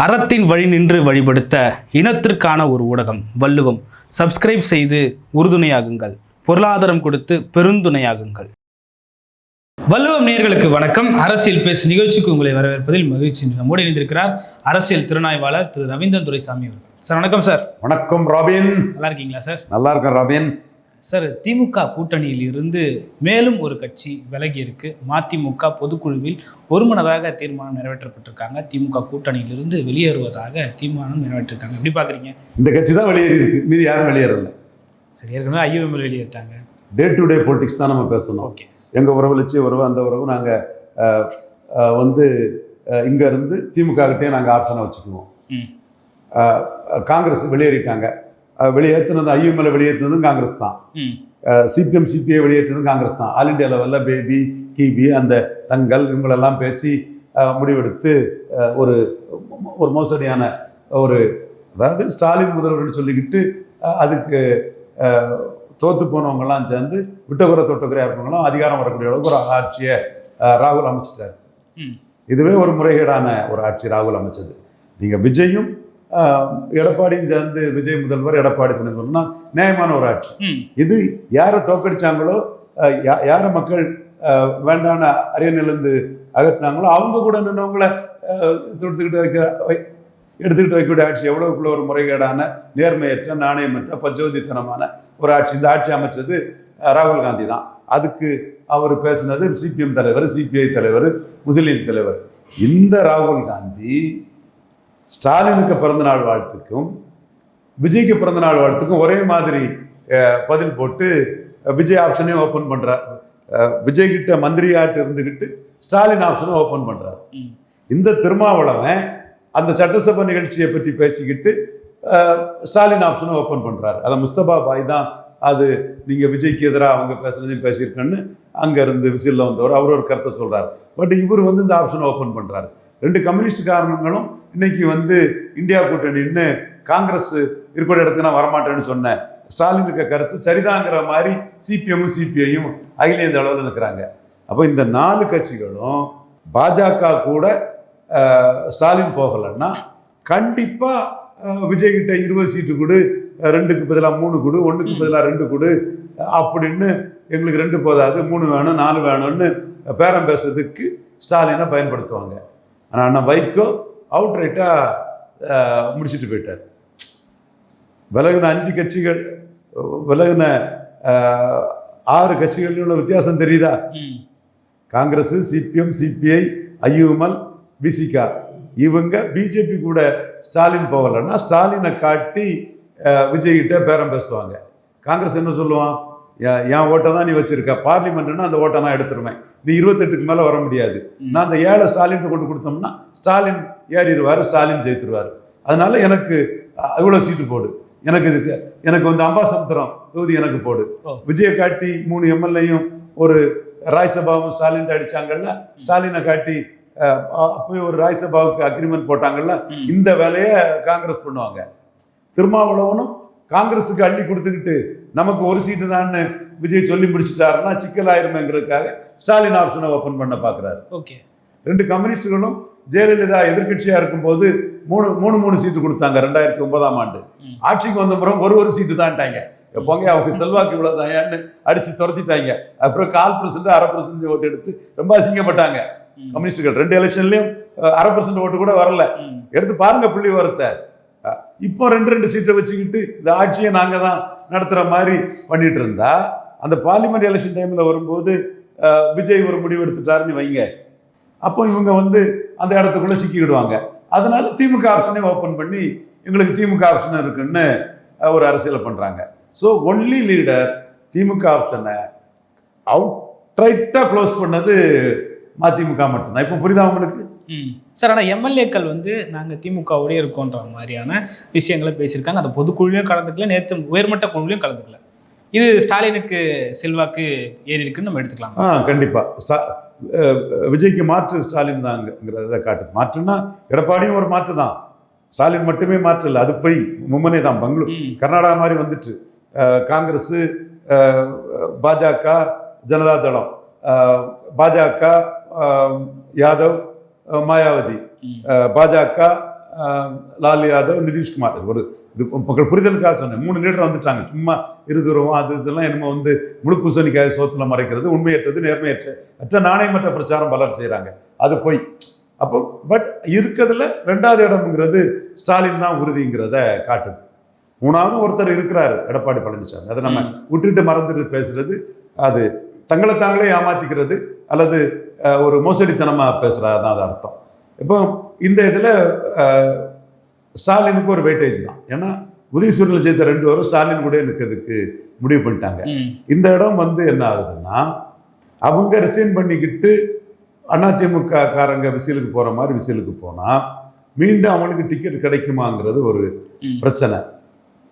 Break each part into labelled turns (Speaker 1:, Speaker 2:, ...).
Speaker 1: அறத்தின் வழி நின்று வழிபடுத்த இனத்திற்கான ஒரு ஊடகம் வள்ளுவம். சப்ஸ்கிரைப் செய்து உறுதுணையாகுங்கள், பொருளாதாரம் கொடுத்து பெருந்துணையாகுங்கள். வள்ளுவம் நேயர்களுக்கு வணக்கம். அரசியல் பேசு நிகழ்ச்சிக்கு உங்களை வரவேற்பதில் மகிழ்ச்சி. நம்மோடு இணைந்திருக்கிறார் அரசியல் திறனாய்வாளர் திரு ரவீந்திரன் துரைசாமி அவர்கள். சார் வணக்கம். சார்
Speaker 2: வணக்கம் ராபின்.
Speaker 1: நல்லா இருக்கீங்களா சார்?
Speaker 2: நல்லா இருக்கேன் ராபின்.
Speaker 1: சார், திமுக கூட்டணியில் இருந்து மேலும் ஒரு கட்சி விலகி இருக்கு. மதிமுக பொதுக்குழுவில் ஒருமனதாக தீர்மானம் நிறைவேற்றப்பட்டிருக்காங்க. திமுக கூட்டணியிலிருந்து வெளியேறுவதாக தீர்மானம் நிறைவேற்றிருக்காங்க. எப்படி பாக்குறீங்க?
Speaker 2: இந்த கட்சி தான் வெளியேறி இருக்கு, மீதி யாரும் வெளியேறல.
Speaker 1: சரி, ஏற்கனவே ஐயுஎம்எல் வெளியேற்றாங்க.
Speaker 2: டே டு டே பொலிட்டிக்ஸ் தான் நம்ம பேசணும்.
Speaker 1: ஓகே,
Speaker 2: எங்கள் உறவு லட்சிய உறவு, அந்த உறவு நாங்கள் வந்து இங்கே இருந்து திமுக கிட்டே நாங்கள் ஆப்ஷனை வச்சுக்குவோம். காங்கிரஸ் வெளியேறிட்டாங்க. வெளியேற்றினது ஐயுஎம்எல் வெளியேற்றினதும் காங்கிரஸ் தான். சிபிஎம் சிபிஐ வெளியேற்றினதும் காங்கிரஸ் தான். ஆல் இண்டியா லெவலில் பேபி கிபி அந்த தங்கள் இவங்களெல்லாம் பேசி முடிவெடுத்து ஒரு ஒரு மோசடியான ஒரு, அதாவது ஸ்டாலின் முதல்வர்னு சொல்லிக்கிட்டு அதுக்கு தோற்று போனவங்கெல்லாம் சேர்ந்து விட்டகுறை தொட்டகுறையாக இருக்கவங்களாம் அதிகாரம் வரக்கூடிய அளவுக்கு ஒரு ஆட்சியை ராகுல் அமைச்சிட்டார். இதுவே ஒரு முறைகேடான ஒரு ஆட்சி ராகுல் அமைச்சது. நீங்கள் விஜயும் எடப்பாடியும் சேர்ந்து விஜய் முதல்வர், எடப்பாடி துணை முதல்வர்னா நியாயமான ஒரு ஆட்சி. இது யாரை தோக்கடிச்சாங்களோ, யாரை மக்கள் வேண்டான அரியணையிலேருந்து அகற்றினாங்களோ அவங்க கூட நின்றவங்களை எடுத்துக்கிட்டு வைக்கக்கூடிய ஆட்சி. எவ்வளவுக்குள்ள ஒரு முறைகேடான, நேர்மையற்ற, நாணயமற்ற, பஞ்சோதித்தனமான ஒரு ஆட்சி. இந்த ஆட்சி அமைச்சது ராகுல் காந்தி தான். அதுக்கு அவர் பேசினது சிபிஎம் தலைவர், சிபிஐ தலைவர், முஸ்லீம் தலைவர். இந்த ராகுல் காந்தி ஸ்டாலினுக்கு பிறந்தநாள் வாழ்த்துக்கும் விஜய்க்கு பிறந்தநாள் வாழ்த்துக்கும் ஒரே மாதிரி பதில் போட்டு விஜய் ஆப்ஷனையும் ஓப்பன் பண்ணுறார். விஜய் கிட்ட மந்திரியாட்டு இருந்துக்கிட்டு ஸ்டாலின் ஆப்ஷனும் ஓப்பன் பண்ணுறார். இந்த திருமாவளவன் அந்த சட்டசபை நிகழ்ச்சியை பற்றி பேசிக்கிட்டு ஸ்டாலின் ஆப்ஷனும் ஓப்பன் பண்ணுறாரு. அதை முஸ்தபா பாய் தான் அது நீங்கள் விஜய்க்கு எதிராக அவங்க பேசுனதையும் பேசியிருக்கேன்னு அங்கேருந்து விசிலில் வந்தவர் அவர் ஒரு கருத்தை சொல்கிறார். பட் இவர் வந்து இந்த ஆப்ஷனை ஓப்பன் பண்ணுறாரு. ரெண்டு கம்யூனிஸ்ட் காரணங்களும் இன்னைக்கு வந்து இந்தியா கூட்டணின்னு காங்கிரஸ் இருக்கிற இடத்துக்கு நான் வரமாட்டேன்னு சொன்னேன். ஸ்டாலினுக்கு கருத்து சரிதாங்கிற மாதிரி சிபிஎம்மும் சிபிஐயும் அகில இந்திய அளவில் இருக்கிறாங்க. அப்போ இந்த 4 கட்சிகளும் பாஜக கூட ஸ்டாலின் போகலைன்னா கண்டிப்பாக விஜய்கிட்ட 20 சீட்டு கொடு, 2க்கு பதிலாக 3 கொடு, 1க்கு பதிலாக 2 கொடு அப்படின்னு, எங்களுக்கு 2 போதாது 3 வேணும் 4 வேணும்னு பேரம் பேசுறதுக்கு ஸ்டாலினை பயன்படுத்துவாங்க. ஆனால் அண்ணா வைகோ அவுட்ரைட்டாக முடிச்சுட்டு போயிட்டார். விலகுன 5 கட்சிகள், விலகுன 6 கட்சிகள் வித்தியாசம் தெரியுதா? Congress, CPM, CBI, IUML, VCK, இவங்க பிஜேபி கூட ஸ்டாலின் போகலைன்னா ஸ்டாலினை காட்டி விஜய்கிட்ட பேரம் பேசுவாங்க. காங்கிரஸ் என்ன சொல்லுவான்? என் ஓட்டை தான் நீ வச்சிருக்க, பார்லிமெண்ட்னா அந்த ஓட்டை நான் எடுத்துருவேன், நீ 28க்கு மேலே வர முடியாது, நான் அந்த 7 ஸ்டாலின் கொண்டு கொடுத்தோம்னா ஸ்டாலின் ஏறிடுவார், ஸ்டாலின் ஜெயித்துருவார், அதனால எனக்கு இவ்வளோ சீட்டு போடு, எனக்கு வந்து அம்பாசமுத்திரம் தொகுதி எனக்கு போடு. விஜயை காட்டி 3 எம்எல்ஏயும் ஒரு ராஜ்யசபாவும் ஸ்டாலின் அடிச்சாங்கல்ல, ஸ்டாலினை காட்டி அப்போயே ஒரு ராஜ்யசபாவுக்கு அக்ரிமெண்ட் போட்டாங்கல்ல, இந்த வேலையை காங்கிரஸ் பண்ணுவாங்க. திருமாவளவனும் காங்கிரஸுக்கு அள்ளி கொடுத்துக்கிட்டு நமக்கு 1 சீட்டு தான் விஜய் சொல்லி முடிச்சுட்டாருன்னா சிக்கலாயிருமேங்கிறதுக்காக ஸ்டாலின் ஆப்ஷனை ஓப்பன் பண்ண பார்க்குறாரு.
Speaker 1: ஓகே,
Speaker 2: 2 கம்யூனிஸ்டுகளும் ஜெயலலிதா எதிர்கட்சியாக இருக்கும்போது 3 சீட்டு கொடுத்தாங்க. 2009ஆம் ஆண்டு ஆட்சிக்கு வந்த பிறகு ஒரு சீட்டு தான்ட்டாங்க. எப்போங்க அவங்க செல்வாக்கு இவ்வளோ தான்னு அடித்து துரத்திட்டாங்க. அப்புறம் 1/4%, 1/2% ஓட்டு எடுத்து ரொம்ப அசிங்கப்பட்டாங்க கம்யூனிஸ்டுகள். 2 எலெக்ஷன்லையும் 1/2% ஓட்டு கூட வரல. எடுத்து பாருங்க புள்ளி வரத்தை. இப்போ 2 சீட்டை வச்சுக்கிட்டு இந்த ஆட்சியை நாங்கள் தான் நடத்துகிற மாதிரி பண்ணிட்டு இருந்தா, அந்த பார்லிமெண்ட் எலெக்ஷன் டைமில் வரும்போது விஜய் ஒரு முடிவு எடுத்துட்டாருன்னு வைங்க, அப்போ இவங்க வந்து அந்த இடத்துக்குள்ளே சிக்கிக்கிடுவாங்க. அதனால திமுக ஆப்ஷனே ஓப்பன் பண்ணி எங்களுக்கு திமுக ஆப்ஷன் இருக்குன்னு ஒரு அரசியலை பண்ணுறாங்க. ஸோ ஒன்லி லீடர் திமுக ஆப்ஷனை அவுட்ரைட்டாக க்ளோஸ் பண்ணது மதிமுக மட்டும்தான். இப்போ புரியுதா உங்களுக்கு?
Speaker 1: சார், ஆனால் எம்எல்ஏக்கள் வந்து நாங்கள் திமுகவோடய இருக்கோன்ற மாதிரியான விஷயங்களை பேசியிருக்காங்க. அந்த பொதுக்குழுவையும் கலந்துக்கல, நேற்று உயர்மட்ட குழுவிலையும் கலந்துக்கல. இது ஸ்டாலினுக்கு செல்வாக்கு ஏறி இருக்குன்னு நம்ம எடுத்துக்கலாம்.
Speaker 2: கண்டிப்பாக விஜய்க்கு மாற்று ஸ்டாலின் தான்ங்கிறத காட்டுது. மாற்றுன்னா எடப்பாடியும் ஒரு மாற்று தான், ஸ்டாலின் மட்டுமே மாற்று இல்லை, அது போய் மும்மனே தான். பெங்களூர் கர்நாடகா மாதிரி வந்துட்டு காங்கிரஸ், பாஜக, ஜனதாதளம், பாஜக, யாதவ், மாயாவதி, பாஜக, லால் யாதவ், நிதிஷ்குமார். ஒரு இது மக்கள் புரிதலுக்காக சொன்னேன். 3 லீடர் வந்துட்டாங்க. சும்மா இருதுருவம் அது இதெல்லாம் என்னமோ வந்து முழு பூசணிக்காய் சோத்துல மறைக்கிறது, உண்மையற்றது, நேர்மையற்ற நாணயமற்ற பிரச்சாரம் பலர் செய்கிறாங்க. அது போய் அப்போ பட் இருக்கிறதுல 2வது இடம்ங்கிறது ஸ்டாலின் தான் உறுதிங்கிறத காட்டுது. 3வது ஒருத்தர் இருக்கிறாரு, எடப்பாடி பழனிசாமி. அதை நம்ம விட்டுட்டு மறந்துட்டு பேசுறது அது தங்களை தாங்களே ஏமாத்திக்கிறது அல்லது ஒரு மோசடித்தனமாக பேசுகிறது தான் அது அர்த்தம். இப்போ இந்த இதில் ஸ்டாலினுக்கு ஒரு வெயிட்டேஜ் தான். ஏன்னா உதயசூரில் ஜெயித்த 2 பேரும் ஸ்டாலின் கூட நிற்கிறதுக்கு முடிவு பண்ணிட்டாங்க. இந்த இடம் வந்து என்ன ஆகுதுன்னா, அவங்க ரிசைன் பண்ணிக்கிட்டு அதிமுக காரங்க விசிலுக்கு போகிற மாதிரி விசிலுக்கு போனால் மீண்டும் அவனுக்கு டிக்கெட் கிடைக்குமாங்கிறது ஒரு பிரச்சனை.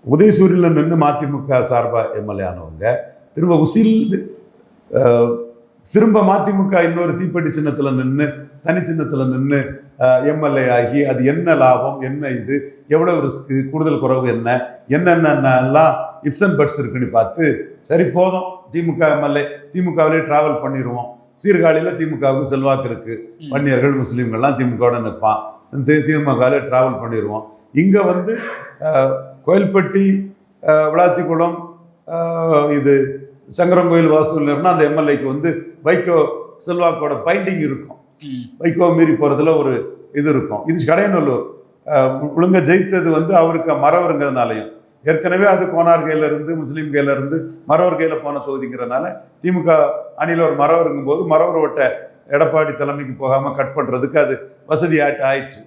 Speaker 2: உதயசூரில் நின்று மதிமுக சார்பாக எம்எல்ஏ ஆனவங்க திரும்ப மதிமுக இன்னொரு தீப்பெட்டி சின்னத்தில் நின்று தனி சின்னத்தில் நின்று எம்எல்ஏ ஆகி அது என்ன லாபம், என்ன இது, எவ்வளவு ரிஸ்க்கு, கூடுதல் குறைவு என்னென்னலாம் இப்சன் பட்ஸ் இருக்குன்னு பார்த்து சரி போதும் திமுக எம்எல்ஏ திமுகவிலே ட்ராவல் பண்ணிடுவோம். சீர்காழியில் திமுகவுக்கு செல்வாக்கு இருக்குது, வன்னியர்கள் முஸ்லீம்கள்லாம் திமுகவோட நிற்பான், திமுகவிலே ட்ராவல் பண்ணிடுவோம். இங்கே வந்து கோயில்பட்டி, விளாத்திக்குளம், இது சங்கரங்கோயில் வாசூல்னா அந்த எம்எல்ஏக்கு வந்து வைகோ செல்வாக்கோட பைண்டிங் இருக்கும். வைகோ மீறி போகிறதுல ஒரு இது இருக்கும். இது கடையநல்லூர் ஒழுங்க ஜெயித்தது வந்து அவருக்கு மறவருங்கிறதுனாலையும் ஏற்கனவே அது கோனார் கையிலேருந்து முஸ்லீம் கையிலேருந்து மறவர் கையில் போன தொகுதிங்கிறனால திமுக அணியில் ஒரு மறவருங்கும் போது மறவர் ஓட்டை எடப்பாடி தலைமைக்கு போகாமல் கட் பண்ணுறதுக்கு அது வசதி ஆயிடுச்சு.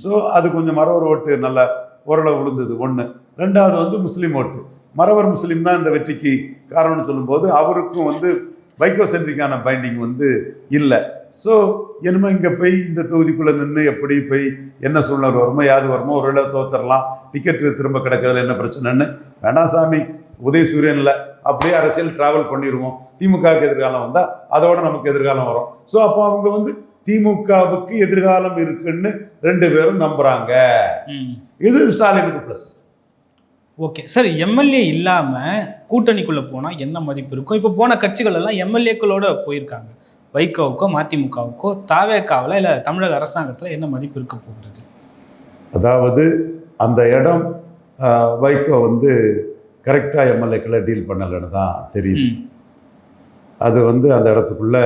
Speaker 2: ஸோ அது கொஞ்சம் மறவர் ஓட்டு நல்லா ஓரளவு விழுந்தது. 1. 2வது வந்து முஸ்லீம் ஓட்டு. மறவர் முஸ்லீம் தான் இந்த வெற்றிக்கு காரணம்னு சொல்லும்போது அவருக்கும் வந்து வைகோ சென்ட்ரிக்கான பைண்டிங் வந்து இல்லை. ஸோ என்னமோ இங்கே போய் இந்த தொகுதிக்குள்ளே நின்று எப்படி போய் என்ன சூழ்நிலை வருமோ யாது வருமோ ஒரு இடம் தோத்தரலாம், டிக்கெட்டு திரும்ப கிடைக்கிறதுல என்ன பிரச்சனைன்னு வேண்டாம் சாமி, உதயசூரியனில் அப்படியே அரசியல் ட்ராவல் பண்ணிடுவோம். திமுகவுக்கு எதிர்காலம் வந்தால் அதோட நமக்கு எதிர்காலம் வரும். ஸோ அப்போ அவங்க வந்து திமுகவுக்கு எதிர்காலம் இருக்குன்னு 2 பேரும் நம்புறாங்க. இது ஸ்டாலினுக்கு ப்ளஸ்.
Speaker 1: ஓகே சார், எம்எல்ஏ இல்லாமல் கூட்டணிக்குள்ளே போனால் என்ன மதிப்பு இருக்கும்? இப்போ போன கட்சிகள் எல்லாம் எம்எல்ஏக்களோட போயிருக்காங்க. வைகோவுக்கோ மதிமுகவுக்கோ தாவேக்காவில் இல்லை தமிழக அரசாங்கத்தில் என்ன மதிப்பு இருக்க போகிறது?
Speaker 2: அதாவது அந்த இடம் வைகோ வந்து கரெக்டாக எம்எல்ஏக்களை டீல் பண்ணலைன்னு தான் தெரியுது. அது வந்து அந்த இடத்துக்குள்ள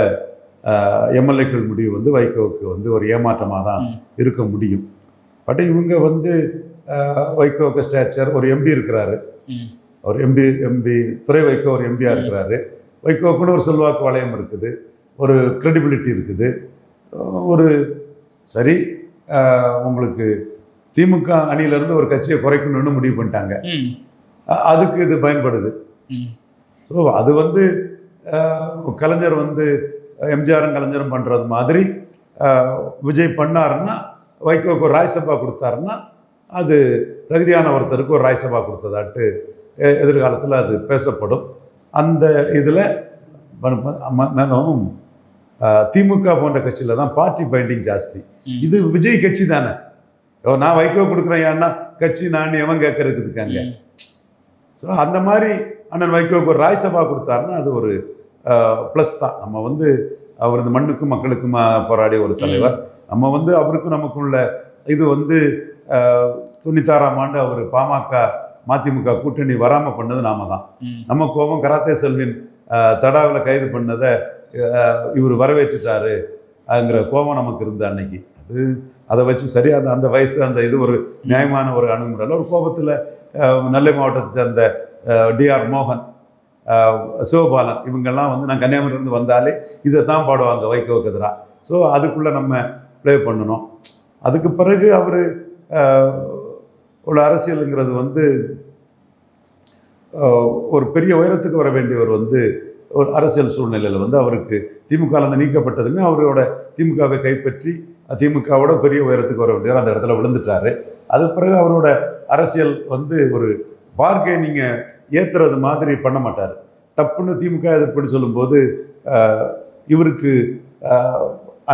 Speaker 2: எம்எல்ஏக்கள் முடிவு வந்து வைகோவுக்கு வந்து ஒரு ஏமாற்றமாக தான் இருக்க முடியும். பட் இவங்க வந்து வைகோவுக்கு ஸ்டேச்சர், ஒரு எம்பி இருக்கிறாரு, ஒரு எம்பி துறை வைகோ ஒரு எம்பியாக இருக்கிறாரு. வைகோவுக்குன்னு ஒரு செல்வாக்கு வளையம் இருக்குது, ஒரு கிரெடிபிலிட்டி இருக்குது. ஒரு சரி உங்களுக்கு திமுக அணியிலேருந்து ஒரு கட்சியை குறைக்கணும்னு முடிவு பண்ணிட்டாங்க, அதுக்கு இது பயன்படுது. ஸோ அது வந்து கலைஞர் வந்து எம்ஜிஆரும் கலைஞரும் பண்ணுறது மாதிரி விஜய் பண்ணாருன்னா, வைகோவுக்கு ஒரு ராஜ்சபா கொடுத்தாருன்னா அது தகுதியான ஒருத்தருக்கு ஒரு ராஜ்சபா கொடுத்ததாட்டு எதிர்காலத்தில் அது பேசப்படும். அந்த இதில் மேலும் திமுக போன்ற கட்சியில் தான் பார்ட்டி பைண்டிங் ஜாஸ்தி. இது விஜய் கட்சி தானே, நான் வைகோ கொடுக்குறேன் ஏன்னா கட்சி நான் எவன் கேட்கறதுக்கு இருக்காங்க. ஸோ அந்த மாதிரி அண்ணன் வைகோவுக்கு ஒரு ராஜ்சபா கொடுத்தாருன்னா அது ஒரு ப்ளஸ் தான். நம்ம வந்து அவர் இந்த மண்ணுக்கும் மக்களுக்கும் போராடிய ஒரு தலைவர். நம்ம வந்து அவருக்கும் நமக்குள்ள இது வந்து 96ஆம் ஆண்டு அவர் பாமக மதிமுக கூட்டணி வராமல் பண்ணது நாம தான். நம்ம கோபம் கராத்தே செல்வின் தடாவில் கைது பண்ணதை இவர் வரவேற்றுட்டாருங்கிற கோபம் நமக்கு இருந்த அன்னைக்கு. அது அதை வச்சு சரியாக அந்த வயசு அந்த இது ஒரு நியாயமான ஒரு அணுகுமுறையில் ஒரு கோபத்தில் நெல்லை மாவட்டத்தை சேர்ந்த டிஆர் மோகன், சிவபாலன் இவங்கெல்லாம் வந்து நான் கன்னியாகுமரியிலேருந்து வந்தாலே இதை தான் பாடுவாங்க வைகோவுக்கு எதிராக. ஸோ அதுக்குள்ளே நம்ம ப்ளே பண்ணணும். அதுக்கு பிறகு அவர் ஒரு அரசியலுங்கிறது வந்து ஒரு பெரிய உயரத்துக்கு வர வேண்டியவர் வந்து ஒரு அரசியல் சூழ்நிலையில் வந்து அவருக்கு திமுகலேருந்து நீக்கப்பட்டதுமே அவரோட திமுகவை கைப்பற்றி திமுகவோட பெரிய உயரத்துக்கு வர வேண்டியவர் அந்த இடத்துல விழுந்துட்டார். அது பிறகு அவரோட அரசியல் வந்து ஒரு பார்கெனிங்கை ஏற்றுறது மாதிரி பண்ண மாட்டார். டப்புன்னு திமுக எதிர்ப்புன்னு சொல்லும்போது இவருக்கு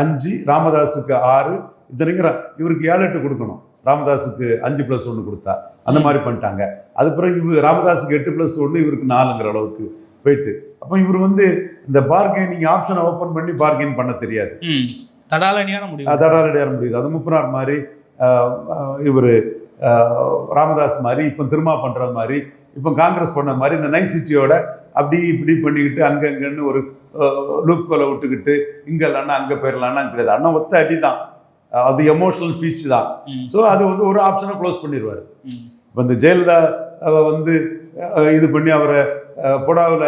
Speaker 2: 5, ராமதாஸுக்கு 6, இத்தனைக்கும் இவருக்கு 7-8 கொடுக்கணும், ராமதாஸுக்கு 5+1 கொடுத்தா அந்த மாதிரி பண்ணிட்டாங்க. அது பிறகு ராமதாஸுக்கு 8+1 இவருக்கு 4ங்கிற அளவுக்கு போயிட்டு, அப்போ இவர் வந்து இந்த பார்கெனிங் ஆப்ஷனை ஓப்பன் பண்ணி பார்கெயின் பண்ண தெரியாது,
Speaker 1: தடாலடியான முடிவு
Speaker 2: முடியுது. அது முப்பனார் மாதிரி இவர் ராமதாஸ் மாதிரி இப்போ திருமா பண்ணுறது மாதிரி இப்போ காங்கிரஸ் பண்ண மாதிரி இந்த நைசிட்டியோட அப்படி இப்படி பண்ணிக்கிட்டு அங்கங்கன்னு ஒரு லூப் கோலை விட்டுக்கிட்டு இங்கே இல்லைன்னா அங்கே போயிடலான்னா கிடையாது. அண்ணன் ஒத்த அடி தான், அது எமோஷனல் பீச் தான். ஸோ அது வந்து ஒரு ஆப்ஷனை க்ளோஸ் பண்ணிடுவார். இப்போ இந்த ஜெயலலிதா வந்து இது பண்ணி அவரை புடாவில்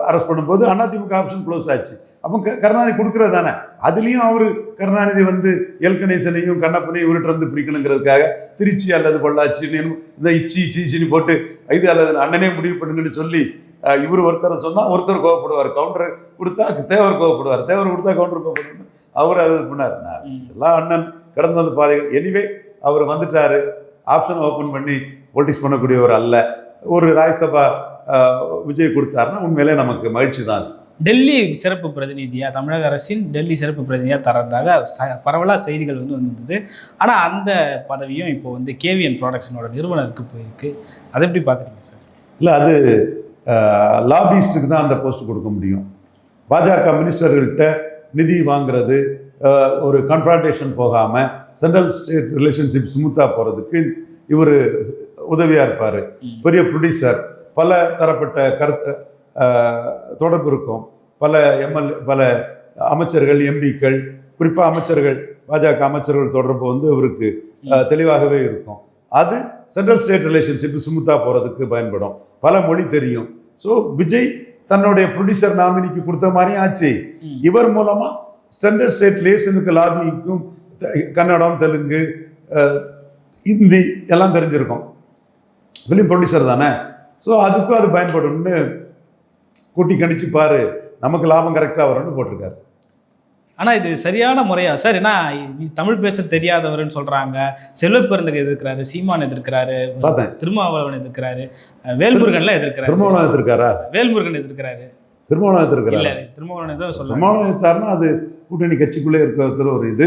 Speaker 2: அரெஸ்ட் பண்ணும்போது அதிமுக ஆப்ஷன் க்ளோஸ் ஆச்சு. அப்போ கருணாநிதி கொடுக்குறது தானே. அதுலேயும் அவர் கருணாநிதி வந்து எல் கணேசனையும் கண்ணப்பனையும் இவர்கிட்ட வந்து பிடிக்கணுங்கிறதுக்காக திருச்சி அல்லது பொள்ளாச்சின்னு இந்த இச்சின்னு போட்டு இது அல்லது அண்ணனே முடிவு பண்ணுங்கன்னு சொல்லி இவர் ஒருத்தரை சொன்னால் ஒருத்தர் கோவப்படுவார், கவுண்டர் கொடுத்தா தேவர் கோவப்படுவார், தேவர் கொடுத்தா கவுண்டர் கோவப்படுவார். அவர் அது பண்ணார். எல்லாம் அண்ணன் கடந்து வந்த பாதைகள். எனிவே அவர் வந்துட்டாரு, ஆப்ஷன் ஓப்பன் பண்ணி பொலிட்டிக்ஸ் பண்ணக்கூடியவர் அல்ல. ஒரு ராஜ்யசபா விஜய் கொடுத்தாருன்னா உண்மையிலே நமக்கு மகிழ்ச்சி தான்.
Speaker 1: டெல்லி சிறப்பு பிரதிநிதியாக, தமிழக அரசின் டெல்லி சிறப்பு பிரதிநிதியாக தரதாக பரவலாக செய்திகள் வந்து வந்திருந்தது. ஆனால் அந்த பதவியும் இப்போ வந்து கேவிஎன் ப்ராடக்ஷனோட நிறுவனருக்கு போயிருக்கு. அதை எப்படி பார்க்குறீங்க சார்?
Speaker 2: இல்லை, அது லாபிஸ்ட்டுக்கு தான் அந்த போஸ்ட் கொடுக்க முடியும். பாஜக மினிஸ்டர்கள்ட்ட நிதி வாங்குறது, ஒரு கன்ஃபரண்டேஷன் போகாமல் சென்ட்ரல் ஸ்டேட் ரிலேஷன்ஷிப் ஸ்மூத்தாக போகிறதுக்கு இவர் உதவியாக இருப்பார். பெரிய ப்ரொடியூசர், பல தரப்பட்ட கருத்து தொடர்பு இருக்கும். பல அமைச்சர்கள், எம்பிக்கள், குறிப்பாக அமைச்சர்கள், பாஜக அமைச்சர்கள் தொடர்பு வந்து இவருக்கு தெளிவாகவே இருக்கும். அது சென்ட்ரல் ஸ்டேட் ரிலேஷன்ஷிப் ஸ்மூத்தாக போகிறதுக்கு பயன்படும். பல மொழி தெரியும். ஸோ விஜய் தன்னுடைய ப்ரொடியூசர் நாமினிக்கு கொடுத்த மாதிரியும் ஆச்சு. இவர் மூலமாக சென்ட்ரல் ஸ்டேட் ரிலேஷனுக்கு லாபிக்கும் கன்னடம், தெலுங்கு, ஹிந்தி எல்லாம் தெரிஞ்சிருக்கும். ஃபிலிம் ப்ரொடியூசர் தானே. ஸோ அதுக்கும் அது பயன்படும்னு கூட்டி கணிச்சு பாரு, நமக்கு லாபம் கரெக்டாக வரும்னு போட்டிருக்காரு.
Speaker 1: ஆனால் இது சரியான முறையா சார்? ஏன்னா தமிழ் பேச தெரியாதவர்னு சொல்கிறாங்க. செல்வப்பெருந்தகை எதிர்க்கிறாரு, சீமான் எதிர்க்கிறாரு, திருமாவளவன் எதிர்க்கிறாரு, வேல்முருகன்லாம் எதிர்க்கிறாரு.
Speaker 2: திருமாவளவன் எதிர்க்காரா?
Speaker 1: வேல்முருகன் எதிர்க்கிறாரு.
Speaker 2: திருமாவளவன் எதிர்க்கிறாரு.
Speaker 1: திருமாவளவன் எதிர்க்க சொல்ல.
Speaker 2: திருமாவளவன் எதிர்த்தாருன்னா அது கூட்டணி கட்சிக்குள்ளே இருக்கிற ஒரு இது.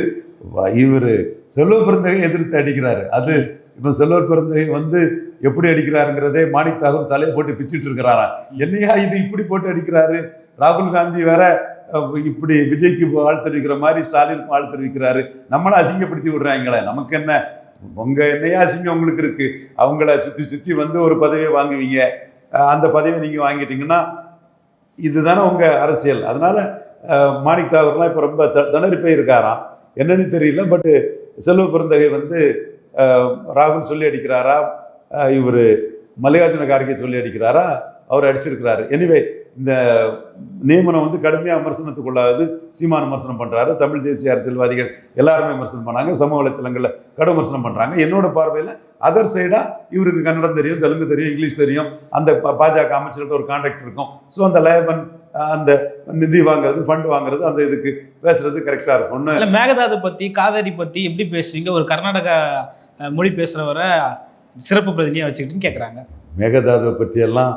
Speaker 2: இவர் செல்வப்பெருந்தகை எதிர்த்து அடிக்கிறாரு. அது இப்போ செல்வப்பெருந்தகை வந்து எப்படி அடிக்கிறாருங்கிறதே மாணிக் தாகூர் தலையை போட்டு பிச்சுட்டு இருக்கிறாரா. என்னையா இது இப்படி போட்டு அடிக்கிறாரு? ராகுல் காந்தி வேற இப்படி விஜய்க்கு வாழ்த்து தெரிவிக்கிற மாதிரி ஸ்டாலினுக்கு வாழ்த்து தெரிவிக்கிறாரு. நம்மளை அசிங்கப்படுத்தி விடுறாங்களே, நமக்கு என்ன? என்னையா அசிங்கம் உங்களுக்கு இருக்கு? அவங்கள சுற்றி வந்து ஒரு பதவியை வாங்குவீங்க. அந்த பதவியை நீங்கள் வாங்கிட்டீங்கன்னா இதுதானே உங்கள் அரசியல். அதனால மாணிக் தாகூர்லாம் இப்போ ரொம்ப திணறி போயிருக்காராம். என்னன்னு தெரியல. பட்டு செல்வப்பெருந்தகை வந்து ராகுல் சொல்லி அடிக்கிறாரா, இவர் மல்லிகார்ஜுன கார்கே சொல்லி அடிக்கிறாரா, அவர் அடிச்சிருக்கிறாரு. எனிவே இந்த நியமனம் வந்து கடுமையாக விமர்சனத்துக்குள்ளாது. சீமான் விமர்சனம் பண்ணுறாரு, தமிழ் தேசிய அரசியல்வாதிகள் எல்லாருமே விமர்சனம் பண்ணாங்க, சமூக வலைத்தளங்களில் கடும் விமர்சனம் பண்ணுறாங்க. என்னோட பார்வையில் அதர் சைடாக இவருக்கு கன்னடம் தெரியும், தெலுங்கு தெரியும், இங்கிலீஷ் தெரியும். அந்த பாஜக அமைச்சர்கிட்ட ஒரு கான்டாக்ட் இருக்கும். ஸோ அந்த லேபன், அந்த நிதி வாங்குறது, ஃபண்ட் வாங்குறது, அந்த இதுக்கு பேசுறது கரெக்டாக இருக்கும்.
Speaker 1: ஒன்று மேகதாது பற்றி, காவேரி பற்றி எப்படி பேசுவீங்க? ஒரு கர்நாடகா மொழி பேசுகிறவரை சிறப்பு பிரதிநிதியாக வச்சுக்கிட்டுன்னு கேட்குறாங்க.
Speaker 2: மேகதாதுவை பற்றியெல்லாம்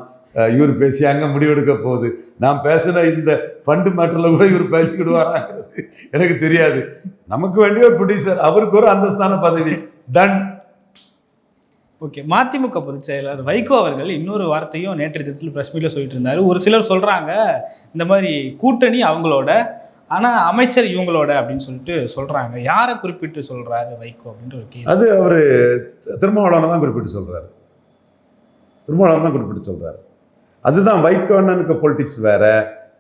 Speaker 2: இவர் பேசி அங்கே முடிவெடுக்க போகுது. நான் பேசுகிற இந்த ஃபண்டு மேட்டரில் கூட இவர் பேசிக்கிடுவாராங்கிறது எனக்கு தெரியாது. நமக்கு வேண்டிய ப்ரொடியூசர், அவருக்கு ஒரு அந்தஸ்தான பதவி டன்.
Speaker 1: ஓகே. மதிமுக பொதுச் செயலாளர் வைகோ அவர்கள் இன்னொரு வார்த்தையும் நேற்றைய தினத்தில் ப்ரெஸ் மீட்டில் சொல்லிட்டு இருந்தார். ஒரு சிலர் சொல்கிறாங்க இந்த மாதிரி கூட்டணி அவங்களோட, ஆனால் அமைச்சர் இவங்களோட அப்படின்னு சொல்லிட்டு சொல்கிறாங்க. யாரை குறிப்பிட்டு சொல்கிறாரு வைகோ அப்படின்ற ஒரு கேள்வி.
Speaker 2: அது அவர் திருமாவளவனை தான் குறிப்பிட்டு சொல்கிறாரு. திருமாவளவன் தான் குறிப்பிட்டு சொல்கிறாரு. அதுதான் வைகோ அண்ணனுக்கு பொலிட்டிக்ஸ் வேற,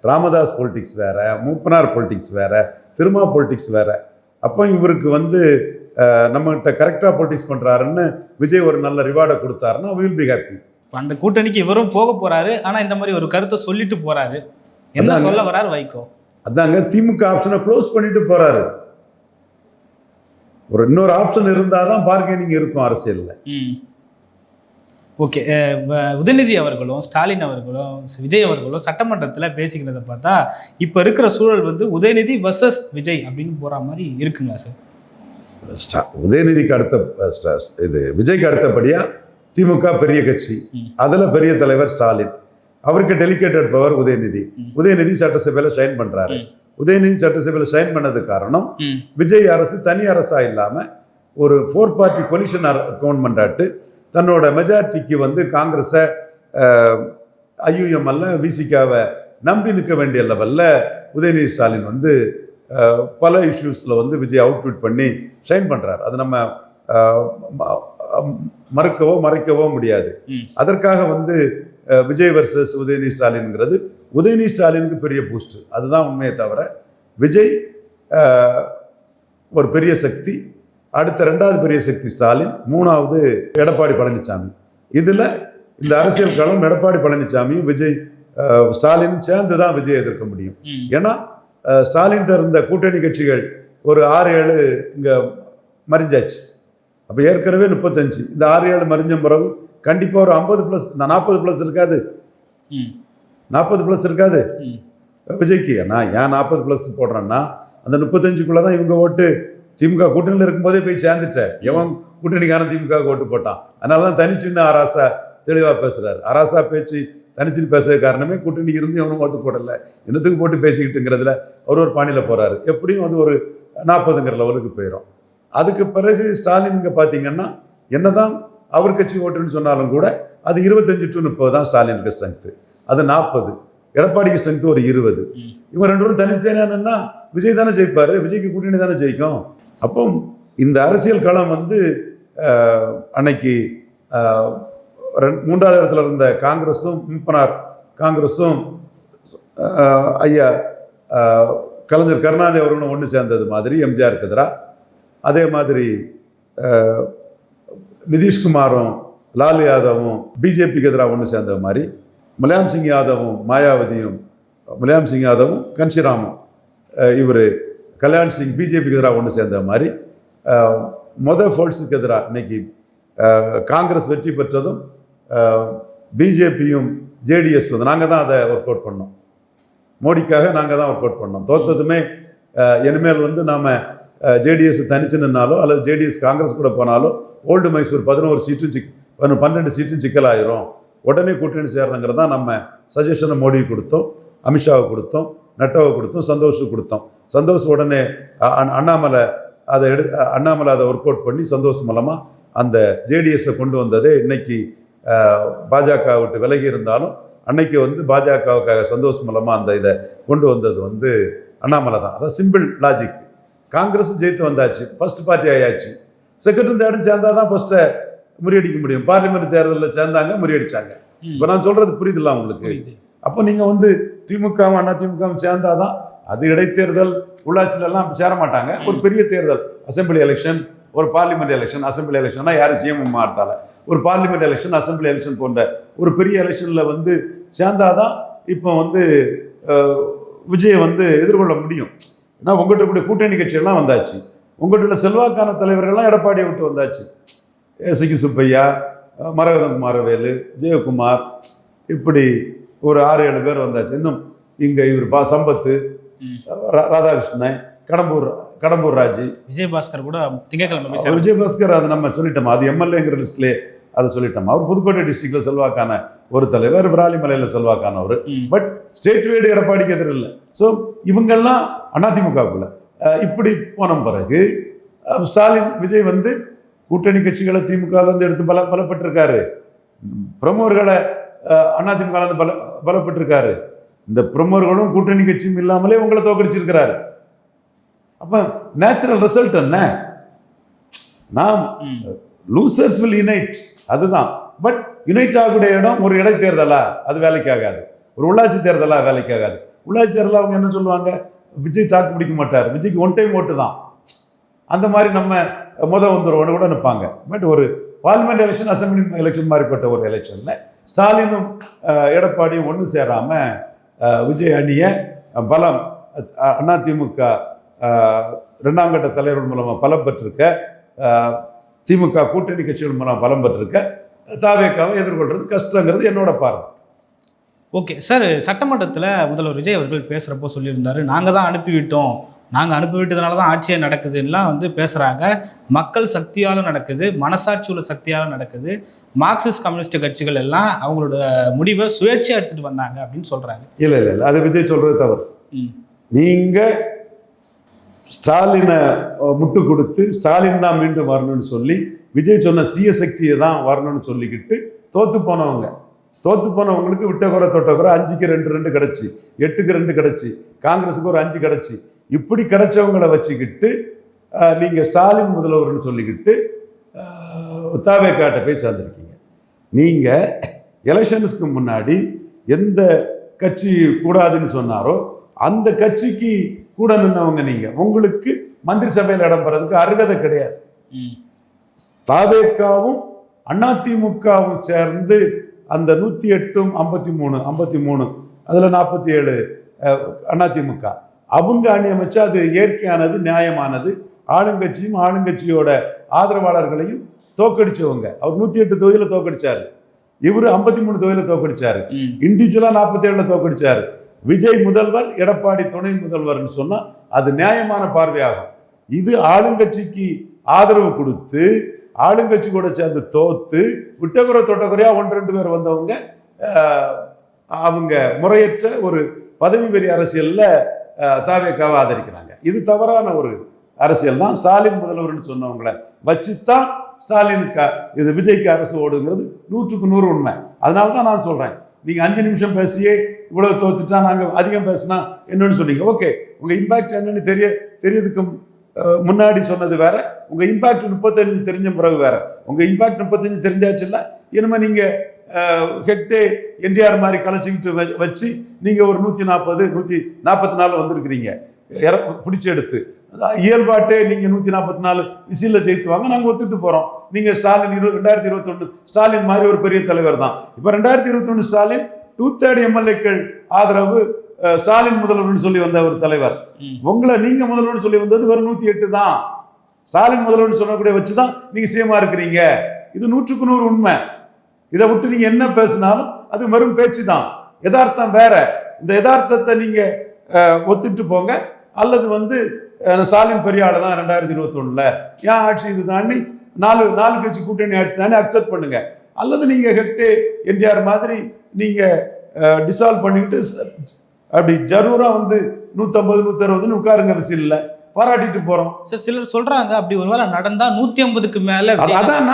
Speaker 2: ராமதாஸ் பொலிட்டிக்ஸ் வேற, மூப்பனார் பொலிட்டிக்ஸ் வேற, திருமா பொலிட்டிக்ஸ் வேற. அப்போ இவருக்கு வந்து நம்மகிட்ட கரெக்டாக பொலிட்டிக்ஸ் பண்ணுறாருன்னு விஜய் ஒரு நல்ல ரிவார்டை கொடுத்தாருன்னா வில் பி ஹாப்பி.
Speaker 1: அந்த கூட்டணிக்கு இவரும் போக போறாரு, ஆனால் இந்த மாதிரி ஒரு கருத்தை சொல்லிட்டு போறாரு. என்ன சொல்ல வராரு வைகோ?
Speaker 2: அதாங்க, திமுக ஆப்ஷனை க்ளோஸ் பண்ணிட்டு போறாரு. ஒரு இன்னொரு ஆப்ஷன் இருந்தால் தான் பார்கெனிங் இருக்கும் அரசியலில்.
Speaker 1: ஓகே. உதயநிதி அவர்களும் ஸ்டாலின் அவர்களும் விஜய் அவர்களும் சட்டமன்றத்தில் பேசிக்கிறத பார்த்தா இப்போ இருக்கிற சூழல் வந்து உதயநிதி வர்சஸ் விஜய் அப்படின்னு போகிற மாதிரி இருக்குங்களா சார்?
Speaker 2: உதயநிதிக்கு அடுத்த இது விஜய்க்கு அடுத்தபடியாக திமுக பெரிய கட்சி, அதில் பெரிய தலைவர் ஸ்டாலின், அவருக்கு டெலிகேட்டட் பவர் உதயநிதி. உதயநிதி சட்டசபையில் ஷைன் பண்ணுறாரு. உதயநிதி சட்டசபையில் ஷைன் பண்ணது காரணம் விஜய் அரசு தனி அரசாக இல்லாமல் ஒரு 4 பார்ட்டி கொலிஷன் கவர்மெண்ட் ஆட்டு தன்னோட மெஜாரிட்டிக்கு வந்து காங்கிரஸை, ஐயுஎம்எல்ல, விசிகாவை நம்பி நிற்க வேண்டிய லெவலில் உதயநிதி ஸ்டாலின் வந்து பல இஷ்யூஸில் வந்து விஜய் அவுட்ஃபிட் பண்ணி ஷைன் பண்ணுறாரு. அது நம்ம மறைக்கவோ முடியாது. அதற்காக வந்து விஜய் வர்சஸ் உதயநிதி ஸ்டாலின்ங்கிறது உதயநிதி ஸ்டாலினுக்கு பெரிய பூஸ்ட், அதுதான் உண்மையை தவிர விஜய் ஒரு பெரிய சக்தி, அடுத்த 2வது பெரிய சக்தி ஸ்டாலின், 3வது எடப்பாடி பழனிசாமி. இதில் இந்த அரசியல் களம் எடப்பாடி பழனிசாமியும் விஜய் ஸ்டாலினும் சேர்ந்து தான் விஜய் எதிர்க்க முடியும். ஏன்னா ஸ்டாலின்கிட்ட இருந்த கூட்டணி கட்சிகள் ஒரு 6-7 இங்கே மறிஞ்சாச்சு. அப்போ ஏற்கனவே 35, இந்த 6-7 மறிஞ்ச பிறகு கண்டிப்பாக ஒரு 50+, 40+ இருக்காது, 40+ இருக்காது விஜய்க்கு. நான் ஏன் 40+ போடுறேன்னா, அந்த 35க்குள்ளே தான் இவங்க ஓட்டு திமுக கூட்டணியில் இருக்கும்போதே போய் சேர்ந்துட்டேன். எவன் கூட்டணிக்காரன் திமுக ஓட்டு போட்டான். அதனால தான் தனிச்சுன்னு ஆராசா தெளிவாக பேசுகிறார். ஆராசா பேச்சு தனிச்சுன்னு பேசுறது காரணமே கூட்டணி இருந்து எவனும் ஓட்டு போடலை, என்னத்துக்கு போட்டு பேசிக்கிட்டுங்கிறதுல ஒரு பாணியில் போகிறாரு. எப்படியும் அது ஒரு 40ங்கிற லெவலுக்கு போயிடும். அதுக்கு பிறகு ஸ்டாலின் இங்கே பார்த்தீங்கன்னா என்னதான் அவர் கட்சி ஓட்டுன்னு சொன்னாலும் கூட அது 25-30 தான் ஸ்டாலினுக்கு ஸ்ட்ரென்த்து, அது 40. எடப்பாடிக்கு ஸ்ட்ரென்த்து ஒரு 20. இவங்க 2 பேரும் தனித்தனியானா விஜய் தானே ஜெயிப்பார், விஜய்க்கு கூட்டணி தானே ஜெயிக்கும். அப்போ இந்த அரசியல் களம் வந்து அன்னைக்கு 3வது இடத்துல இருந்த காங்கிரஸும் மூப்பனார் காங்கிரஸும் ஐயா கலைஞர் கருணாநிதி அவர்களும் ஒன்று சேர்ந்தது மாதிரி எம்ஜிஆருக்கு எதிராக, அதே மாதிரி நிதிஷ்குமாரும் லாலு யாதவும் பிஜேபிக்கு எதிராக ஒன்று சேர்ந்த மாதிரி முலாயம் சிங் யாதவும் மாயாவதியும், முலாயம் சிங் யாதவும் கன்ஷிராமும் இவர் கல்யாண் சிங் பிஜேபிக்கு எதிராக ஒன்று சேர்ந்த மாதிரி ஃபோர்ஸுக்கு எதிராக இன்னைக்கு காங்கிரஸ் வெற்றி பெற்றதும் பிஜேபியும் ஜேடிஎஸ் வந்து நாங்கள் தான் அதை ஒர்க் அவுட் பண்ணோம். மோடிக்காக நாங்கள் தான் ஒர்க் அவுட் பண்ணோம். தோற்றதுமே இனிமேல் வந்து நாம் ஜேடிஎஸ் தனிச்சு நின்னாலோ அல்லது ஜேடிஎஸ் காங்கிரஸ் கூட போனாலோ ஓல்டு மைசூர் 11 சீட்டும் 12 சீட்டும் சிக்கலாயிரும், உடனே கூட்டணி சேரணுங்கிறது தான் நம்ம சஜஷனை மோடிக்கு கொடுத்தோம், அமித்ஷாவுக்கு கொடுத்தோம், நட்டாவை கொடுத்தோம், சந்தோஷுக்கு கொடுத்தோம். சந்தோஷ் உடனே அண்ணாமலை அதை ஒர்க் அவுட் பண்ணி சந்தோஷ் மூலமாக அந்த ஜேடிஎஸை கொண்டு வந்ததே இன்னைக்கு பாஜக விட்டு விலகி இருந்தாலும் அன்னைக்கு வந்து பாஜகவுக்காக சந்தோஷ் மூலமாக அந்த இதை கொண்டு வந்தது வந்து அண்ணாமலை தான். அதான் சிம்பிள் லாஜிக். காங்கிரஸ் ஜெயித்து வந்தாச்சு, ஃபர்ஸ்ட் பார்ட்டி ஆயாச்சு, செகண்ட் தேர்டும் சேர்ந்தால் தான் ஃபர்ஸ்ட்டை முறியடிக்க முடியும். பார்லிமெண்ட் தேர்தலில் சேர்ந்தாங்க, முறியடிச்சாங்க. இப்போ நான் சொல்கிறது புரியுதுல்ல உங்களுக்கு? அப்போ நீங்கள் வந்து திமுகவும் அதிமுகவும் சேர்ந்தாதான் அது இடைத்தேர்தல் உள்ளாட்சியிலலாம் அப்படி சேர மாட்டாங்க. ஒரு பெரிய தேர்தல், அசம்பிளி எலெக்ஷன், ஒரு பார்லிமெண்ட் எலெக்ஷன், அசம்பிளி எலெக்ஷன்னா யாரும் சிஎம் மாறத்தால ஒரு பார்லிமெண்ட் எலெக்ஷன், அசம்பிளி எலெக்ஷன் போன்ற ஒரு பெரிய எலெக்ஷனில் வந்து சேர்ந்தாதான் இப்போ வந்து விஜயை வந்து எதிர்கொள்ள முடியும். ஏன்னா உங்கள்கிட்ட கூட கூட்டணி கட்சியெல்லாம் வந்தாச்சு, உங்கள்கிட்ட செல்வாக்கான தலைவர்கள்லாம் எடப்பாடியை விட்டு வந்தாச்சு. சிக்கி சுப்பையா, மரகதம் குமாரவேலு, ஜெயக்குமார், இப்படி ஒரு 6-7 பேர் வந்தாச்சு. இன்னும் இங்கே இவர் சம்பத்து, ராதாகிருஷ்ணன், கடம்பூர் ராஜி,
Speaker 1: விஜயபாஸ்கர் கூட திங்கக்கிழமை.
Speaker 2: விஜயபாஸ்கர் அது நம்ம சொல்லிட்டோம், அது எம்எல்ஏங்கிற லிஸ்ட்லேயே அதை சொல்லிட்டோம். அவர் புதுக்கோட்டை டிஸ்ட்ரிக்ட்ல செல்வாக்கான ஒரு தலைவர், விராலிமலையில் செல்வாக்கானவர். பட் ஸ்டேட் வைடு எடப்பாடிக்கு எதிர் இல்லை. ஸோ இவங்கெல்லாம் அதிமுகக்குள்ள இப்படி போன பிறகு ஸ்டாலின் விஜய் வந்து கூட்டணி கட்சிகளை திமுகலேருந்து எடுத்து பலப்பட்டிருக்காரு, பிரமுகர்களை அதிமுகலேருந்து பலப்பட்டிருக்காரு. இந்த பிரமுகர்களும் கூட்டணி கட்சியும் இல்லாமலே உங்களை தோக்கடிச்சிருக்கிறாரு. அப்போ நேச்சுரல் ரிசல்ட் என்ன? நாம் லூசர்ஸ் வில் யுனைட், அதுதான். பட் யுனைட் ஆகக்கூடிய இடம் ஒரு இடைத்தேர்தலா, அது வேலைக்கு ஆகாது. ஒரு உள்ளாட்சி தேர்தலா வேலைக்கு ஆகாது. உள்ளாட்சி தேர்தலில் அவங்க என்ன சொல்லுவாங்க, விஜய் தாக்கு பிடிக்க மாட்டார், விஜய்க்கு ஒன் டைம் ஓட்டு தான், அந்த மாதிரி நம்ம வந்துடுவோன்னு கூட நிற்பாங்க. பட் ஒரு பார்லிமெண்ட் எலெக்ஷன், அசம்பிளி எலெக்ஷன் மாதிரிப்பட்ட ஒரு எலெக்ஷனில் ஸ்டாலினும் எடப்பாடியும் ஒன்று சேராமல் விஜய் அணியை பலம் அதிமுக 2ஆம் கட்ட தலைவர்கள் மூலமாக பலம் பெற்றிருக்க, திமுக கூட்டணி கட்சிகள் மூலம் பலம் பெற்றிருக்க தாவேக்காவை எதிர்கொள்றது கஷ்டங்கிறது என்னோட பார்வை.
Speaker 1: ஓகே சார், சட்டமன்றத்தில் முதல்வர் விஜய் அவர்கள் பேசுகிறப்போ சொல்லியிருந்தாரு, நாங்கள் தான் அனுப்பிவிட்டோம், நாங்கள் அனுப்பிவிட்டதுனால தான் ஆட்சியே நடக்குதுலாம் வந்து பேசுகிறாங்க. மக்கள் சக்தியால் நடக்குது, மனசாட்சி உள்ள சக்தியால் நடக்குது, மார்க்சிஸ்ட் கம்யூனிஸ்ட் கட்சிகள் எல்லாம் அவங்களோட முடிவை சுயேட்சையாக எடுத்துகிட்டு வந்தாங்க அப்படின்னு சொல்கிறாங்க.
Speaker 2: இல்லை இல்லை இல்லை, அது விஜய் சொல்கிறது தவறு. நீங்கள் ஸ்டாலினை முட்டு கொடுத்து ஸ்டாலின் தான் மீண்டும் வரணும்னு சொல்லி விஜய் சொன்ன சீய சக்தியை தான் வரணும்னு சொல்லிக்கிட்டு தோற்று போனவங்களுக்கு விட்ட குறை தொட்ட குறை 5க்கு 2 கிடச்சி, 8க்கு 2 கிடச்சி, காங்கிரஸுக்கு ஒரு 5 கிடச்சி, இப்படி கிடைச்சவங்களை வச்சுக்கிட்டு நீங்கள் ஸ்டாலின் முதல்வர்னு சொல்லிக்கிட்டு தாவேக்காட்ட போய் சேர்ந்துருக்கீங்க. நீங்கள் எலெக்ஷன்ஸ்க்கு முன்னாடி எந்த கட்சி கூடாதுன்னு சொன்னாரோ அந்த கட்சிக்கு கூட நின்றவங்க நீங்கள். உங்களுக்கு மந்திரி சபையில் இடம் பெறதுக்கு அருகதை கிடையாது. தாவேக்காவும் அதிமுகவும் சேர்ந்து அந்த 108 53 அதில் 47 அதிமுக அவங்க அணி அமைச்சா அது இயற்கையானது, நியாயமானது. ஆளுங்கட்சியும் ஆளுங்கட்சியோட ஆதரவாளர்களையும் தோக்கடிச்சவங்க. அவர் 108 தொகுதியில் தோக்கடிச்சாரு, இவர் 53 தொகுதியில் தோக்கடிச்சாரு, இண்டிவிஜுவலா 47 தோக்கடிச்சாரு. விஜய் முதல்வர், எடப்பாடி துணை முதல்வர்னு சொன்னா அது நியாயமான பார்வையாகும். இது ஆளுங்கட்சிக்கு ஆதரவு கொடுத்து ஆளுங்கட்சி கூட சேர்ந்து தோத்து விட்டகுறை தொட்டகுறையா 1-2 பேர் வந்தவங்க அவங்க முறையற்ற ஒரு பதவி வெறி அரசியல்ல தாவேக்காவை ஆதரிக்கிறாங்க. இது தவறான ஒரு அரசியல் தான். ஸ்டாலின் முதல்வர்னு சொன்னவங்களை வச்சுதான் ஸ்டாலினுக்கு இது விஜய்க்கு அரசு ஓடுங்கிறது 100க்கு 100 உண்மை. அதனால தான் நான் சொல்றேன், நீங்க 5 நிமிஷம் பேசியே இவ்வளவு தோத்துட்டா நாங்க அதிகம் பேசினா என்னன்னு சொன்னீங்க. ஓகே, உங்க இம்பாக்ட் என்னன்னு தெரியறதுக்கு முன்னாடி சொன்னது வேற, உங்க இம்பாக்ட் 35 தெரிஞ்ச பிறகு வேற. உங்க இம்பாக்ட் 35 தெரிஞ்சாச்சு இல்ல, இனிமே நீங்க ஹெட்டே என்டிஆர் மாதிரி கலைச்சிக்கிட்டு வச்சு நீங்க ஒரு 140 144 வந்திருக்கிறீங்க பிடிச்சி எடுத்து. இயல்பாட்டே நீங்க 144 விசில ஜெயித்துவாங்க, நாங்க ஒத்துட்டு போறோம். நீங்க ஸ்டாலின் 2021 ஸ்டாலின் மாதிரி ஒரு பெரிய தலைவர் தான். இப்ப 2021 ஸ்டாலின் 2/3 எம்எல்ஏக்கள் ஆதரவு ஸ்டாலின் முதல்வர்னு சொல்லி வந்த ஒரு தலைவர். உங்களை நீங்க முதல்வர்னு சொல்லி வந்தது வெறும் 108 தான். ஸ்டாலின் முதல்வர்னு சொல்லக்கூடிய வச்சுதான் நீங்க சிஎம்ஆ இருக்கிறீங்க. இது 100க்கு 100 உண்மை. இதை விட்டு நீங்க என்ன பேசினாலும் அது வெறும் பேச்சு தான், யதார்த்தம் வேற. இந்த யதார்த்தத்தை நீங்க ஒத்துட்டு போங்க. அல்லது ஸ்டாலின் பெரிய ஆளு தான் 2021 ஏன் ஆட்சி இது தாண்டி 4 கட்சி கூட்டணி ஆட்சி தானே அக்செப்ட் பண்ணுங்க. அல்லது நீங்க ஹெட்டே என்டிஆர் மாதிரி நீங்க டிசால்வ் பண்ணிக்கிட்டு அப்படி ஜரூரா 150 160 உட்காருங்க, விசில்ல பாராட்டிட்டு போறோம்.
Speaker 1: சார், சிலர் சொல்றாங்க அப்படி ஒருவேளை நடந்தா 150க்கு மேல.
Speaker 2: அதான்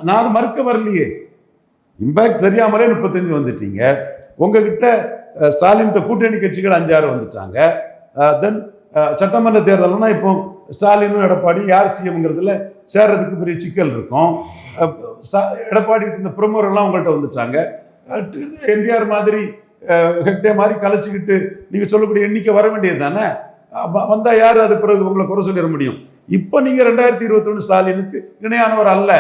Speaker 2: நான் மறுக்க வரலையே. இம்பாக்ட் தெரியாமலே 35 வந்துட்டீங்க. உங்ககிட்ட ஸ்டாலின் கூட்டணி கட்சிகள் 5-6 வந்துட்டாங்க. தென் சட்டமன்ற தேர்தல்னா இப்போ ஸ்டாலினும் எடப்பாடி யார் சிஎம்ங்கிறதுல சேர்றதுக்கு பெரிய சிக்கல் இருக்கும். எடப்பாடி இந்த பிரமுகர்கள்லாம் உங்கள்கிட்ட வந்துட்டாங்க. என்டிஆர் மாதிரி ஹெக்டே மாதிரி கலைச்சிக்கிட்டு நீங்க சொல்லக்கூடிய எண்ணிக்கை வர வேண்டியது தானே. வந்தா யாரு அது பிறகு உங்களை குறை சொல்லிட முடியும். இப்ப நீங்க 2021 ஸ்டாலினுக்கு இணையானவர் அல்ல.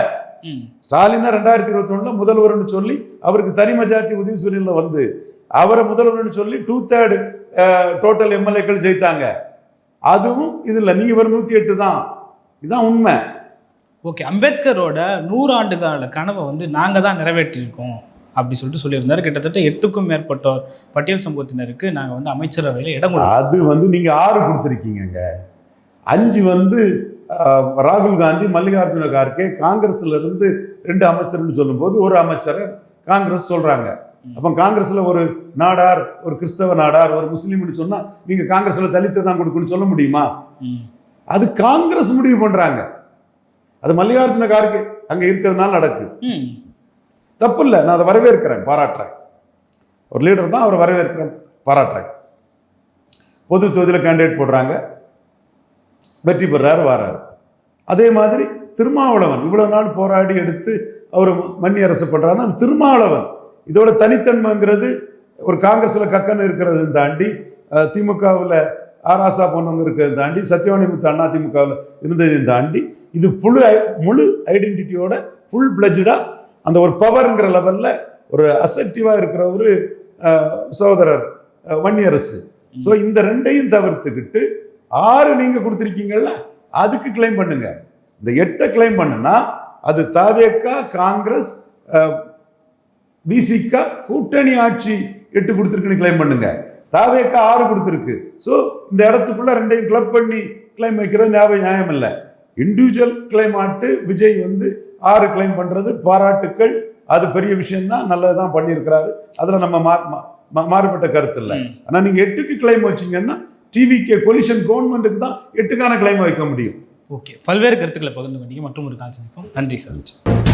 Speaker 2: ஸ்டாலின் 2021 முதல்வர்னு சொல்லி அவருக்கு தனி மெஜாரிட்டி உதயசூரியன்ல வந்து அவரை முதல்வர்னு சொல்லி 2/3 டோட்டல் எம்எல்ஏக்கள் ஜெயித்தாங்க. அதுவும் இது இல்லை, நீங்க வரும் 108 தான். இதுதான் உண்மை.
Speaker 1: ஓகே, அம்பேத்கரோட 100 ஆண்டு கால கனவை நாங்க தான் நிறைவேற்றியிருக்கோம் அப்படி சொல்லியிருந்தாரு. கிட்டத்தட்ட 8க்கும் மேற்பட்டோர் பட்டியல் சமூகத்தினருக்கு நாங்கள் அமைச்சரவையில் இடம் கொடுத்தோம்.
Speaker 2: அது நீங்க 6 கொடுத்துருக்கீங்க. 5 ராகுல் காந்தி, மல்லிகார்ஜுன கார்கே காங்கிரஸ்ல இருந்து 2 அமைச்சர்னு சொல்லும்போது ஒரு அமைச்சரை காங்கிரஸ் சொல்றாங்க. அப்ப காங்கிரஸ்ல ஒரு நாடார், ஒரு கிறிஸ்தவ நாடார், ஒரு முஸ்லீம்னு சொன்னா நீங்க காங்கிரஸ்ல தலித்தை தான் கொடுக்கணும்னு சொல்ல முடியுமா? அது காங்கிரஸ் முடிவு பண்றாங்க. அது மல்லிகார்ஜுன கார்கே அங்க இருக்கிறதுனால நடக்கு. தப்பு இல்லை, நான் அதை வரவேற்கிறேன், பாராட்டுறேன். ஒரு லீடர் தான், அவரை வரவேற்கிறேன், பாராட்டுறேன். பொது தொகுதியில் கேண்டிடேட் போடுறாங்க, வெற்றி பெறாரு, வராரு. அதே மாதிரி திருமாவளவன் இவ்வளவு நாள் போராடி எடுத்து அவர் மன்னி அரசு பண்றாருன்னா அது திருமாவளவன். இதோட தனித்தன்மைங்கிறது ஒரு காங்கிரஸ்ல கக்கன்னு இருக்கிறது தாண்டி, திமுகவில் ஆராசா போனவங்க இருக்கிறத தாண்டி, சத்யவாணி முத்து அதிமுகவில் இருந்ததையும் தாண்டி, இது முழு ஐடென்டிட்டியோட ஃபுல் பிளட்ஜா அந்த ஒரு பவர்ங்கிற லெவல்ல ஒரு அசெக்டிவா இருக்கிற ஒரு சகோதரர் வன்னியரசு. ஸோ இந்த 2ஐயும் தவிர்த்துக்கிட்டு 6 நீங்க கொடுத்துருக்கீங்கல்ல, அதுக்கு கிளைம் பண்ணுங்க. இந்த 8 கிளைம் பண்ணுனா அது தாவேகா, காங்கிரஸ், பிசிகா கூட்டணி ஆட்சி 8 கொடுத்துருக்குன்னு கிளைம் பண்ணுங்க. தாவேகா 6 கொடுத்துருக்கு. ஸோ இந்த இடத்துக்குள்ள 2ஐயும் கிளப் பண்ணி கிளைம் வைக்கிறது நியாயம் இல்லை. இண்டிவிஜுவல் கிளைம் ஆட்டு விஜய் 6 கிளைம் பண்றது பாராட்டுக்கள், அது பெரிய விஷயம்தான், நல்லதுதான் பண்ணியிருக்கிறாரு. அதுல நம்ம மாறுபட்ட கருத்து இல்லை. ஆனா நீங்க 8க்கு கிளைம் வச்சீங்கன்னா டிவிகே கொலிஷன் கவர்மெண்ட்டுக்கு தான் 8க்கான கிளைம் வைக்க முடியும்.
Speaker 1: ஓகே, பல்வேறு கருத்துக்களை பகிர்ந்து கொண்டீங்க. மற்றும் ஒரு கால் சந்திப்போம். நன்றி சார்.